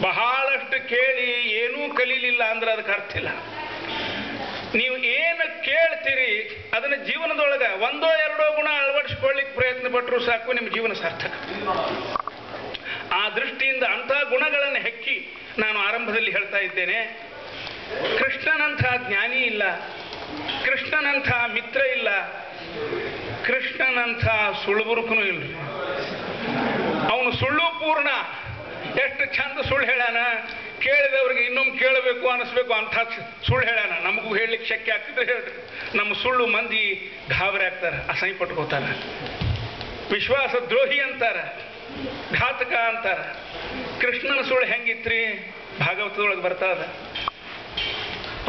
ಬಹಳಷ್ಟು ಕೇಳಿ ಏನೂ ಕಲೀಲಿಲ್ಲ ಅಂದ್ರೆ ಅದಕ್ಕೆ ಅರ್ಥ ಇಲ್ಲ. ನೀವು ಏನು ಕೇಳ್ತೀರಿ ಅದನ್ನ ಜೀವನದೊಳಗೆ ಒಂದೋ ಎರಡೋ ಗುಣ ಅಳವಡಿಸ್ಕೊಳ್ಳಿಕ್ಕೆ ಪ್ರಯತ್ನ ಪಟ್ಟರು ಸಾಕು, ನಿಮ್ಮ ಜೀವನ ಸಾರ್ಥಕ. ಆ ದೃಷ್ಟಿಯಿಂದ ಅಂಥ ಗುಣಗಳನ್ನು ಹೆಕ್ಕಿ ನಾನು ಆರಂಭದಲ್ಲಿ ಹೇಳ್ತಾ ಇದ್ದೇನೆ, ಕೃಷ್ಣನಂಥ ಜ್ಞಾನಿ ಇಲ್ಲ, ಕೃಷ್ಣನಂಥ ಮಿತ್ರ ಇಲ್ಲ, ಕೃಷ್ಣನಂಥ ಸುಳ್ಳುಬುರುಕನೂ ಇಲ್ಲ. ಅವನು ಸುಳ್ಳು ಪೂರ್ಣ. ಎಷ್ಟು ಚಂದ ಸುಳ್ಳು ಹೇಳಾನ, ಕೇಳಿದವ್ರಿಗೆ ಇನ್ನೊಮ್ಮೆ ಕೇಳಬೇಕು ಅನಿಸ್ಬೇಕು ಅಂಥ ಸುಳ್ಳು ಹೇಳಾನ. ನಮಗೂ ಹೇಳಲಿಕ್ಕೆ ಶಕ್ಯ ಆಗ್ತಿದ್ರೆ ಹೇಳ್ರಿ. ನಮ್ಮ ಸುಳ್ಳು ಮಂದಿ ಗಾಬರಿ ಆಗ್ತಾರೆ, ಅಸಹ್ಯ ಪಟ್ಕೋತಾರೆ, ವಿಶ್ವಾಸ ದ್ರೋಹಿ ಅಂತಾರ, ಘಾತಕ ಅಂತಾರ. ಕೃಷ್ಣನ ಸುಳ್ಳು ಹೆಂಗಿತ್ರಿ? ಭಾಗವತದೊಳಗೆ ಬರ್ತದ.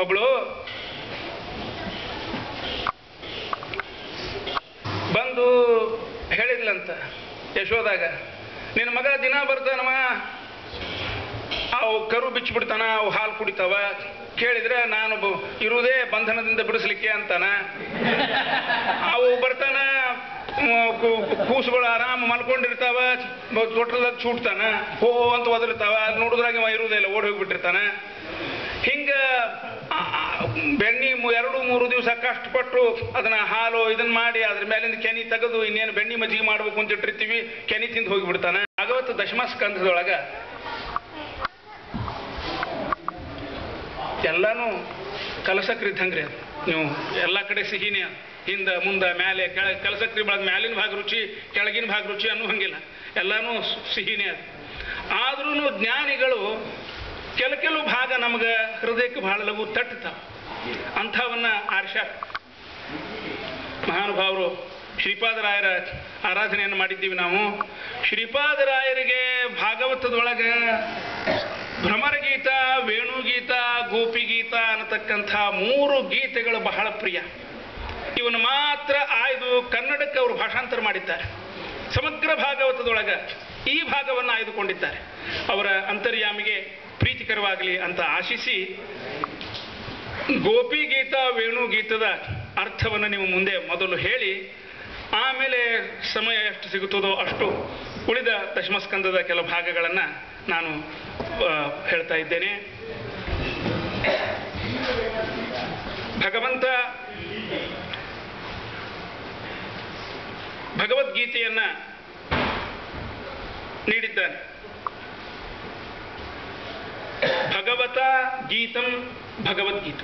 ಒಬ್ಳು ಬಂದು ಹೇಳಿದ್ಲಂತ ಯಶೋದಾಗ, ನಿನ್ನ ಮಗ ದಿನ ಬರ್ತಾನವ, ಅವು ಕರು ಬಿಚ್ಚಿಬಿಡ್ತಾನ, ಅವು ಹಾಲು ಕುಡಿತಾವ. ಕೇಳಿದ್ರೆ ನಾನು ಇರುವುದೇ ಬಂಧನದಿಂದ ಬಿಡಿಸ್ಲಿಕ್ಕೆ ಅಂತಾನ. ಅವು ಬರ್ತಾನ, ಕೂಸುಗಳು ಆರಾಮ ಮಲ್ಕೊಂಡಿರ್ತಾವ, ತೊಟ್ಟಲ್ದಾಗ ಚೂಡ್ತಾನ, ಹೋ ಅಂತ ಒದರ್ತಾವ. ಅಲ್ಲಿ ನೋಡಿದ್ರಾಗ ಅವ ಇರುವುದೇ ಇಲ್ಲ, ಓಡಿ ಹೋಗ್ಬಿಟ್ಟಿರ್ತಾನ. ಹಿಂಗ ಬೆಣ್ಣಿ 2-3 ದಿವಸ ಕಷ್ಟಪಟ್ಟು ಅದನ್ನ ಹಾಲು ಇದನ್ನ ಮಾಡಿ ಅದ್ರ ಮೇಲಿಂದ ಕೆನಿ ತೆಗೆದು ಇನ್ನೇನು ಬೆಣ್ಣಿ ಮಜ್ಜಿಗೆ ಮಾಡ್ಬೇಕು ಅಂತ ಇಟ್ಟಿರ್ತೀವಿ, ಕೆನಿ ತಿಂದು ಹೋಗಿಬಿಡ್ತಾನ. ಭಾಗವತ ದಶಮ ಸ್ಕಂಧದೊಳಗ ಎಲ್ಲಾನು ಕಲಸಕ್ರಿ ಇದ್ದಂಗ್ರಿ. ಅದು ನೀವು ಎಲ್ಲ ಕಡೆ ಸಿಹಿನೇ, ಹಿಂದ ಮುಂದ ಮೇಲೆ ಕಲಸಕ್ರಿ ಬಳಗ ಮ್ಯಾಲಿನ ಭಾಗ ರುಚಿ, ಕೆಳಗಿನ ಭಾಗ ರುಚಿ ಅನ್ನೋ ಹಂಗಿಲ್ಲ, ಎಲ್ಲಾನು ಸಿಹಿನೇ. ಅದು ಆದ್ರೂ ಜ್ಞಾನಿಗಳು ಕೆಲವು ಭಾಗ ನಮ್ಗೆ ಹೃದಯಕ್ಕೆ ಬಹಳ ಲಘು ತಟ್ಟುತ್ತಾವ. ಅಂಥವನ್ನ ಆರ್ಷಾರ ಮಹಾನುಭಾವರು ಶ್ರೀಪಾದರಾಯರ ಆರಾಧನೆಯನ್ನು ಮಾಡಿದ್ದೀವಿ ನಾವು. ಶ್ರೀಪಾದರಾಯರಿಗೆ ಭಾಗವತದೊಳಗೆ ಭ್ರಮರಗೀತ, ವೇಣುಗೀತ, ಗೋಪಿಗೀತ ಅನ್ನತಕ್ಕಂಥ 3 ಗೀತೆಗಳು ಬಹಳ ಪ್ರಿಯ. ಇವನು ಮಾತ್ರ ಆಯ್ದು ಕನ್ನಡಕ್ಕೆ ಅವರು ಭಾಷಾಂತರ ಮಾಡಿದ್ದಾರೆ. ಸಮಗ್ರ ಭಾಗವತದೊಳಗೆ ಈ ಭಾಗವನ್ನು ಆಯ್ದುಕೊಂಡಿದ್ದಾರೆ. ಅವರ ಅಂತರ್ಯಾಮಿಗೆ ಪ್ರೀತಿಕರವಾಗಲಿ ಅಂತ ಆಶಿಸಿ ಗೋಪಿಗೀತ, ವೇಣುಗೀತದ ಅರ್ಥವನ್ನು ನೀವು ಮುಂದೆ ಮೊದಲು ಹೇಳಿ, ಆಮೇಲೆ ಸಮಯ ಎಷ್ಟು ಸಿಗುತ್ತದೋ ಅಷ್ಟು ಉಳಿದ ದಶಮಸ್ಕಂದದ ಕೆಲ ಭಾಗಗಳನ್ನು ನಾನು ಹೇಳ್ತಾ ಇದ್ದೇನೆ. ಭಗವಂತ ಭಗವದ್ಗೀತೆಯನ್ನ ನೀಡಿದ್ದಾನೆ. ಭಗವತ ಗೀತಂ ಭಗವದ್ಗೀತ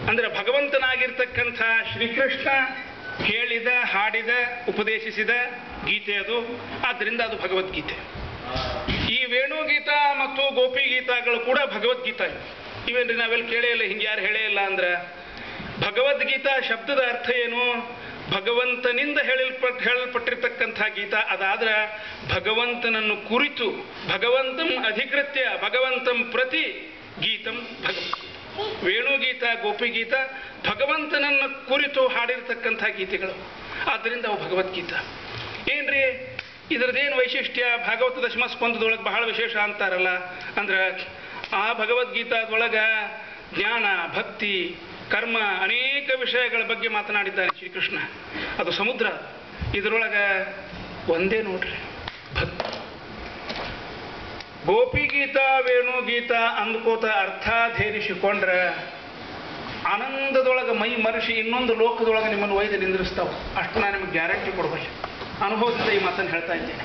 ಅಂದ್ರೆ ಭಗವಂತನಾಗಿರ್ತಕ್ಕಂಥ ಶ್ರೀಕೃಷ್ಣ ಹೇಳಿದ, ಹಾಡಿದ, ಉಪದೇಶಿಸಿದ ಗೀತೆ ಅದು. ಆದ್ದರಿಂದ ಅದು ಭಗವದ್ಗೀತೆ. ಈ ವೇಣುಗೀತ ಮತ್ತು ಗೋಪಿಗೀತಗಳು ಕೂಡ ಭಗವದ್ಗೀತ. ಇವೇನ್ರಿ ನಾವೆಲ್ಲ ಕೇಳೇ ಇಲ್ಲ, ಹಿಂಗೆ ಯಾರು ಹೇಳೇ ಇಲ್ಲ ಅಂದ್ರೆ. ಭಗವದ್ಗೀತಾ ಶಬ್ದದ ಅರ್ಥ ಏನು? ಭಗವಂತನಿಂದ ಹೇಳಲ್ಪಟ್ಟಿರ್ತಕ್ಕಂಥ ಗೀತ. ಅದಾದ್ರೆ ಭಗವಂತನನ್ನು ಕುರಿತು, ಭಗವಂತಂ ಅಧಿಕೃತ್ಯ ಭಗವಂತಂ ಪ್ರತಿ ಗೀತಂ ವೇಣುಗೀತ, ಗೋಪಿಗೀತ ಭಗವಂತನನ್ನು ಕುರಿತು ಹಾಡಿರ್ತಕ್ಕಂಥ ಗೀತೆಗಳು. ಆದ್ದರಿಂದ ಅವು ಭಗವದ್ಗೀತ. ಏನ್ರಿ ಇದರದೇನು ವೈಶಿಷ್ಟ್ಯ? ಭಾಗವತ ದಶಮ ಸ್ಕಂದದೊಳಗೆ ಬಹಳ ವಿಶೇಷ ಅಂತಾರಲ್ಲ ಅಂದ್ರೆ, ಆ ಭಗವದ್ಗೀತಾದೊಳಗೆ ಜ್ಞಾನ, ಭಕ್ತಿ, ಕರ್ಮ ಅನೇಕ ವಿಷಯಗಳ ಬಗ್ಗೆ ಮಾತನಾಡಿದ್ದಾನೆ ಶ್ರೀಕೃಷ್ಣ. ಅದು ಸಮುದ್ರ. ಇದರೊಳಗೆ ಒಂದೇ ನೋಡ್ರಿ, ಭಕ್ತಿ. ಗೋಪಿಗೀತ, ವೇಣುಗೀತ ಅಂದ್ಕೋತ ಅರ್ಥಾಧೇರಿಸಿಕೊಂಡ್ರೆ ಆನಂದದೊಳಗೆ ಮೈ ಮರೆಸಿ ಇನ್ನೊಂದು ಲೋಕದೊಳಗೆ ನಿಮ್ಮನ್ನು ಒಯ್ದು ನಿಂದ್ರಿಸ್ತಾವ. ಅಷ್ಟು ನಾನು ನಿಮಗೆ ಗ್ಯಾರಂಟಿ ಕೊಡಬಲ್ಲೆ. ಅನುಭವದಿಂದ ಈ ಮಾತನ್ನು ಹೇಳ್ತಾ ಇದ್ದೇನೆ.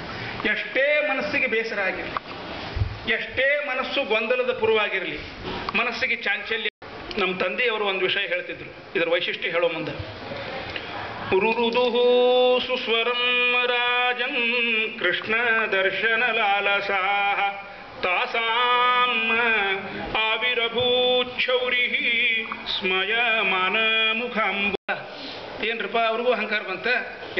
ಎಷ್ಟೇ ಮನಸ್ಸಿಗೆ ಬೇಸರ ಆಗಿರಲಿ, ಎಷ್ಟೇ ಮನಸ್ಸು ಗೊಂದಲದ ಪೂರ್ವವಾಗಿರಲಿ, ಮನಸ್ಸಿಗೆ ಚಾಂಚಲ್ಯ. ನಮ್ಮ ತಂದೆಯವರು ಒಂದು ವಿಷಯ ಹೇಳ್ತಿದ್ರು, ಇದರ ವೈಶಿಷ್ಟ್ಯ ಹೇಳೋ ಮುಂದೆ. ರುರುದುಹು ಸುಸ್ವರಂ ರಾಜನ್ ಕೃಷ್ಣ ದರ್ಶನ ಲಾಲಸಾಹ ತಾಸಾಂ ಆವಿರಭೂಚ್ಛೌರಿ ಸ್ಮಯಮಾನ ಮುಖಾಂಬ. ಏನ್ರಪ್ಪ ಅವ್ರಿಗೂ ಅಹಂಕಾರ ಬಂತ?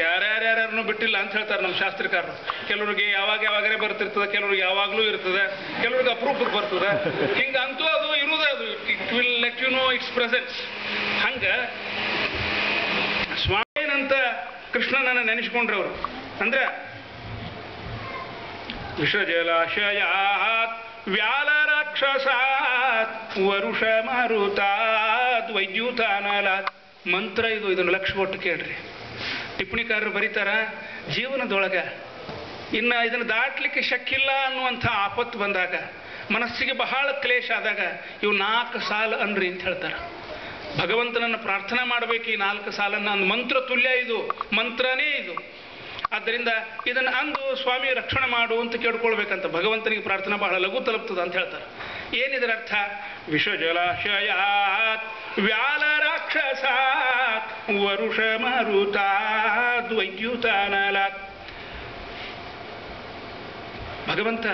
ಯಾರ್ಯಾರ್ಯಾರನ್ನು ಬಿಟ್ಟಿಲ್ಲ ಅಂತ ಹೇಳ್ತಾರೆ ನಮ್ಮ ಶಾಸ್ತ್ರಕಾರರು. ಕೆಲವ್ರಿಗೆ ಯಾವಾಗರೇ ಬರ್ತಿರ್ತದೆ, ಕೆಲವ್ರಿಗೆ ಯಾವಾಗಲೂ ಇರ್ತದೆ, ಕೆಲವ್ರಿಗೆ ಅಪರೂಪಕ್ಕೆ ಬರ್ತದೆ. ಹಿಂಗಂತೂ ಅದು ಇರುವುದೇ, ಅದು it will let you know its presence. ಹಂಗೆ ಸ್ವಾಮಿನಂತ ಕೃಷ್ಣನನ್ನು ನೆನೆಸ್ಕೊಂಡ್ರವರು. ಅಂದ್ರೆ ವಿಷಜಲಾಶಯಾತ್ ವ್ಯಾಲ ರಾಕ್ಷಸಾತ್ ವರುಷ ಮಾರುತಾತ್ ವೈದ್ಯುತಾನಲಾತ್. ಮಂತ್ರ ಇದು. ಇದನ್ನು ಲಕ್ಷ ಒಟ್ಟು ಕೇಳ್ರಿ. ಟಿಪ್ಪಣಿಕಾರರು ಬರೀತಾರ, ಜೀವನದೊಳಗೆ ಇನ್ನು ಇದನ್ನು ದಾಟಲಿಕ್ಕೆ ಶಕ್ಕಿಲ್ಲ ಅನ್ನುವಂಥ ಆಪತ್ತು ಬಂದಾಗ, ಮನಸ್ಸಿಗೆ ಬಹಳ ಕ್ಲೇಶ ಆದಾಗ ಇವು 4 ಸಾಲು ಅನ್ರಿ ಅಂತ ಹೇಳ್ತಾರೆ. ಭಗವಂತನನ್ನು ಪ್ರಾರ್ಥನಾ ಮಾಡಬೇಕು ಈ 4 ಸಾಲನ್ನು. ಒಂದು ಮಂತ್ರ ತುಲ್ಯ, ಇದು ಮಂತ್ರನೇ ಇದು. ಆದ್ದರಿಂದ ಇದನ್ನು ಅಂದು ಸ್ವಾಮಿ ರಕ್ಷಣೆ ಮಾಡು ಅಂತ ಕೇಳ್ಕೊಳ್ಬೇಕಂತ. ಭಗವಂತನಿಗೆ ಪ್ರಾರ್ಥನಾ ಬಹಳ ಲಘು ತಲುಪ್ತದ ಅಂತ ಹೇಳ್ತಾರೆ. ಏನಿದರ ಅರ್ಥ? ವಿಷ ಜಲಾಶಯಾತ್ ವ್ಯಾಲ ರಾಕ್ಷಸಾತ್ ವರುಷ ಮರುತಾದ್ ವೈದ್ಯುತಾನಲಾತ್. ಭಗವಂತ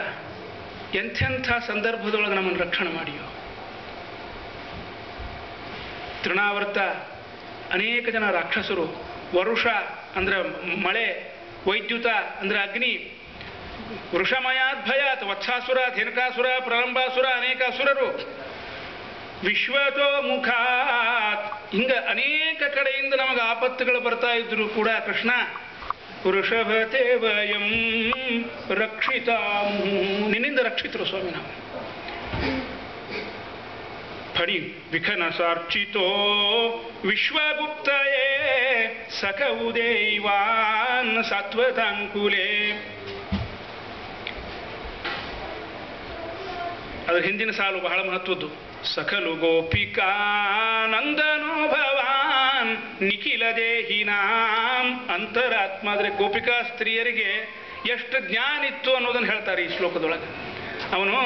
ಎಂಥೆಂಥ ಸಂದರ್ಭದೊಳಗೆ ನಮ್ಮನ್ನು ರಕ್ಷಣೆ ಮಾಡಿಯೋ. ತೃಣಾವರ್ತ ಅನೇಕ ಜನ ರಾಕ್ಷಸರು, ವರುಷ ಅಂದ್ರೆ ಮಳೆ, ವೈದ್ಯುತ ಅಂದ್ರೆ ಅಗ್ನಿ, ವೃಷಮಯಾದ್ಭಯಾತ್ ವತ್ಸಾಸುರ, ಧೇನುಕಾಸುರ, ಪ್ರಲಂಬಾಸುರ, ಅನೇಕ ಅಸುರರು, ವಿಶ್ವತೋ ಮುಖಾತ್, ಹಿಂಗ ಅನೇಕ ಕಡೆಯಿಂದ ನಮಗೆ ಆಪತ್ತುಗಳು ಬರ್ತಾ ಇದ್ರು ಕೂಡ ಕೃಷ್ಣ ವೃಷಭತೆ ವಯಂ ರಕ್ಷಿತಾಮು, ನಿನ್ನಿಂದ ರಕ್ಷಿತರು ಸ್ವಾಮಿ ನಾವು. ಫಣಿ ವಿಖನಸಾರ್ಚಿತೋ ವಿಶ್ವಗುಪ್ತಯೇ ಸಖವುದೇವಾನ್ ಸತ್ವತಾಂಕುಲೇ. ಅದರ ಹಿಂದಿನ ಸಾಲು ಬಹಳ ಮಹತ್ವದ್ದು. ಸಖಲು ಗೋಪಿಕಾನಂದನೋ ಭವಾನ್ ನಿಖಿಲ ದೇಹಿನಾಂ ಅಂತರಾತ್ಮ. ಅಂದರೆ ಗೋಪಿಕಾ ಸ್ತ್ರೀಯರಿಗೆ ಎಷ್ಟು ಜ್ಞಾನ ಇತ್ತು ಅನ್ನೋದನ್ನು ಹೇಳ್ತಾರೆ ಈ ಶ್ಲೋಕದೊಳಗೆ. ಅವನು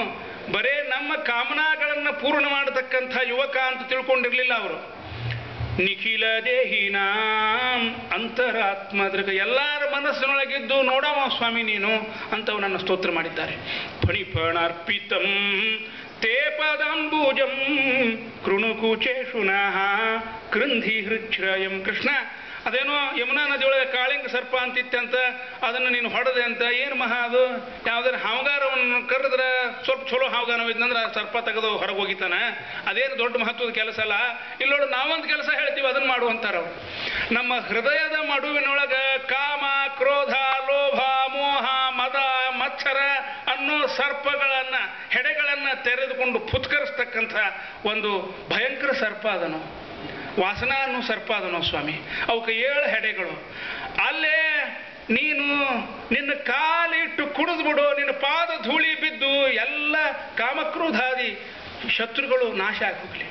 ಬರೇ ನಮ್ಮ ಕಾಮನಾಗಳನ್ನು ಪೂರ್ಣ ಮಾಡತಕ್ಕಂಥ ಯುವಕ ಅಂತ ತಿಳ್ಕೊಂಡಿರಲಿಲ್ಲ ಅವರು. ನಿಖಿಲ ದೇಹಿನಾಂ ಅಂತರಾತ್ಮ, ಅದ್ರಾಗ ಎಲ್ಲರ ಮನಸ್ಸಿನೊಳಗಿದ್ದು ನೋಡವ ಸ್ವಾಮಿ ನೀನು ಅಂತ ಅವನನ್ನು ಸ್ತೋತ್ರ ಮಾಡಿದ್ದಾರೆ. ಫಣಿಫಣಾರ್ಪಿತಂ ತೇ ಪದಾಂಬುಜಂ ಕೃಣುಕುಚೇಶುನಃ ಕೃಂಧಿ ಹೃಚ್ಛ್ರಯಂ. ಕೃಷ್ಣ, ಅದೇನೋ ಯಮುನಾ ನದಿಯೊಳಗೆ ಕಾಳಿಂಗ ಸರ್ಪ ಅಂತಿತ್ತಂತ, ಅದನ್ನು ನೀನು ಹೊಡೆದೆ ಅಂತ. ಏನು ಮಹಾ ಅದು? ಯಾವುದಾದ್ರು ಹಾವಗಾರವನ್ನು ಕರೆದ್ರೆ ಸ್ವಲ್ಪ ಚಲೋ ಹಾವಗಾರವಿದ್ದಂದ್ರೆ ಆ ಸರ್ಪ ತೆಗೆದು ಹೊರಗೆ ಹೋಗಿತಾನ. ಅದೇನು ದೊಡ್ಡ ಮಹತ್ವದ ಕೆಲಸ ಅಲ್ಲ. ಇಲ್ಲೋಡು ನಾವೊಂದು ಕೆಲಸ ಹೇಳ್ತೀವಿ, ಅದನ್ನು ಮಾಡುವಂತಾರವ್ರು. ನಮ್ಮ ಹೃದಯದ ಮಡುವಿನೊಳಗೆ ಕಾಮ, ಕ್ರೋಧ, ಲೋಭ, ಮೋಹ, ಮದ, ಮತ್ಸರ ಅನ್ನೋ ಸರ್ಪಗಳನ್ನು, ಹೆಡೆಗಳನ್ನು ತೆರೆದುಕೊಂಡು ಫುತ್ಕರಿಸ್ತಕ್ಕಂಥ ಒಂದು ಭಯಂಕರ ಸರ್ಪ ಅದನ್ನು. ವಾಸನ ಅನ್ನೋ ಸರ್ಪ ಅದನೋ ಸ್ವಾಮಿ. ಅವಕ್ಕೆ 7 ಹೆಡೆಗಳು. ಅಲ್ಲೇ ನೀನು ನಿನ್ನ ಕಾಲಿಟ್ಟು ಕುಡಿದು ಬಿಡು, ನಿನ್ನ ಪಾದ ಧೂಳಿ ಬಿದ್ದು ಎಲ್ಲ ಕಾಮಕ್ರೋಧಾದಿ ಶತ್ರುಗಳು ನಾಶ ಆಗೋಗ್ಲಿ.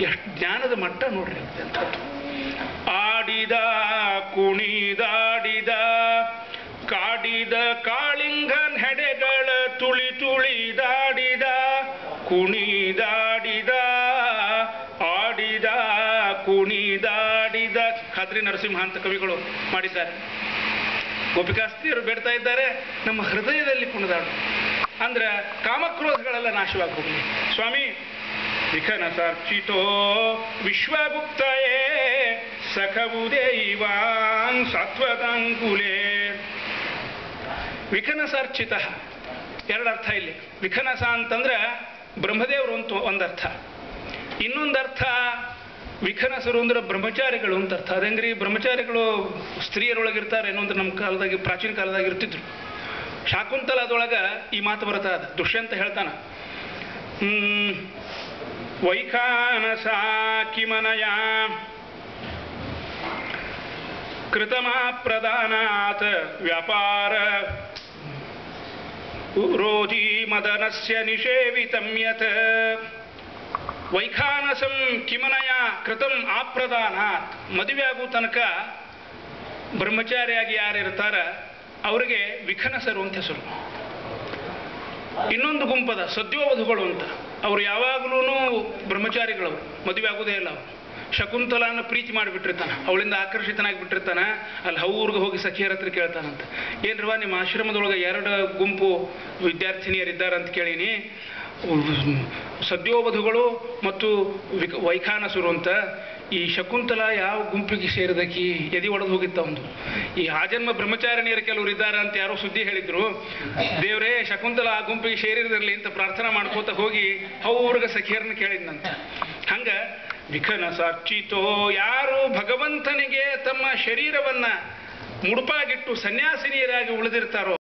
ಎಷ್ಟು ಜ್ಞಾನದ ಮಟ್ಟ ನೋಡ್ರಿ ಅಂಥದ್ದು. ಆಡಿದ ಕುಣಿದಾಡಿದ ಕಾಡಿದ ಕಾಳಿಂಗನ್ ಹೆಡೆಗಳ ತುಳಿ ತುಳಿದಾಡಿದ ಕುಣಿದಾಡಿದ ಆಡಿದ ಕುಣಿದಾಡಿದ. ಖಾದ್ರಿ ನರಸಿಂಹ ಅಂತ ಕವಿಗಳು ಮಾಡಿದ್ದಾರೆ. ಗೋಪಿಕಾಸ್ತ್ರೀಯರು ಬೇಡ್ತಾ ಇದ್ದಾರೆ, ನಮ್ಮ ಹೃದಯದಲ್ಲಿ ಕುಣಿದಾಡು ಅಂದ್ರೆ ಕಾಮಕ್ರೋಧಗಳೆಲ್ಲ ನಾಶವಾಗಿ ಹೋಗಲಿ ಸ್ವಾಮಿ. ವಿಖನಸಾರ್ಚಿತೋ ವಿಶ್ವಗುಪ್ತಯೇ ಸಖವುದೇವಾನ್ ಸಾತ್ವತಾಂಕುಲೇ. ವಿಖನಸಾರ್ಚಿತ 2 ಅರ್ಥ ಇಲ್ಲಿ. ವಿಖನಸ ಅಂತಂದ್ರೆ ಬ್ರಹ್ಮದೇವರು ಅಂತ ಒಂದರ್ಥ. ಇನ್ನೊಂದರ್ಥ ವಿಖನಸರು ಅಂದ್ರೆ ಬ್ರಹ್ಮಚಾರಿಗಳು ಅಂತ ಅರ್ಥ. ಅದಂಗ್ರಿ ಬ್ರಹ್ಮಚಾರಿಗಳು ಸ್ತ್ರೀಯರೊಳಗಿರ್ತಾರೆ ಏನೋ ಅಂದ್ರೆ ನಮ್ಮ ಕಾಲದಾಗ, ಪ್ರಾಚೀನ ಕಾಲದಾಗ ಇರ್ತಿದ್ರು. ಶಾಕುಂತಲದೊಳಗೆ ಈ ಮಾತು ಬರ್ತಾ ಅದ. ದುಷ್ಯಂತ ಹೇಳ್ತಾನ, ವೈಖಾನಸ ಕಿಮನಯ ಕೃತಮಾ ಪ್ರದಾನಾತ್ ವ್ಯಾಪಾರ ರೋಧಿ ಮದನಸ್ಯ ನಿಷೇವಿತಂ ಯತ್. ವೈಖಾನಸಂ ಕಿಮನಯ ಕೃತಂ ಆಪ್ರದಾನಾತ್. ಮದುವೆ ಆಗೋ ತನಕ ಬ್ರಹ್ಮಚಾರಿಯಾಗಿ ಯಾರಿರ್ತಾರ ಅವರಿಗೆ ವಿಖನಸರು ಅಂತ ಹೆಸರು. ಇನ್ನೊಂದು ಗುಂಪದ ಸದ್ಯೋವಧುಗಳು ಅಂತ. ಅವರು ಯಾವಾಗಲೂ ಬ್ರಹ್ಮಚಾರಿಗಳವರು, ಮದುವೆ ಆಗೋದೇ ಇಲ್ಲ ಅವರು. ಶಕುಂತಲಾನ ಪ್ರೀತಿ ಮಾಡಿಬಿಟ್ಟಿರ್ತಾನೆ, ಅವಳಿಂದ ಆಕರ್ಷಿತನಾಗಿ ಬಿಟ್ಟಿರ್ತಾನೆ. ಅಲ್ಲಿ ಹೌರ್ಗೆ ಹೋಗಿ ಸಖಿಯರ ಹತ್ರ ಕೇಳ್ತಾನಂತ, ಏನ್ರವ ನಿಮ್ಮ ಆಶ್ರಮದೊಳಗೆ 2 ಗುಂಪು ವಿದ್ಯಾರ್ಥಿನಿಯರಿದ್ದಾರಂತ ಕೇಳೀನಿ, ಸದ್ಯೋವಧುಗಳು ಮತ್ತು ವೈಖಾನಸರು ಅಂತ. ಈ ಶಕುಂತಲ ಯಾವ ಗುಂಪಿಗೆ ಸೇರಿದಕಿ ಎದಿ ಒಡೆದು ಹೋಗಿತ್ತ ಒಂದು. ಈ ಆಜನ್ಮ ಬ್ರಹ್ಮಚಾರಿಣಿಯರು ಕೆಲವರು ಇದ್ದಾರೆ ಅಂತ ಯಾರೋ ಸುದ್ದಿ ಹೇಳಿದ್ರು. ದೇವರೇ ಶಕುಂತಲ ಆ ಗುಂಪಿಗೆ ಸೇರಿದಿರಲಿ ಅಂತ ಪ್ರಾರ್ಥನಾ ಮಾಡ್ಕೋತ ಹೋಗಿ ಅವ್ರಿಗೆ ಸಖಿಯರನ್ನ ಕೇಳಿದ್ನಂತ. ಹಂಗ ವಿಖನಸಾರ್ಚಿತೋ, ಯಾರು ಭಗವಂತನಿಗೆ ತಮ್ಮ ಶರೀರವನ್ನ ಮುಡುಪಾಗಿಟ್ಟು ಸನ್ಯಾಸಿನಿಯರಾಗಿ ಉಳಿದಿರ್ತಾರೋ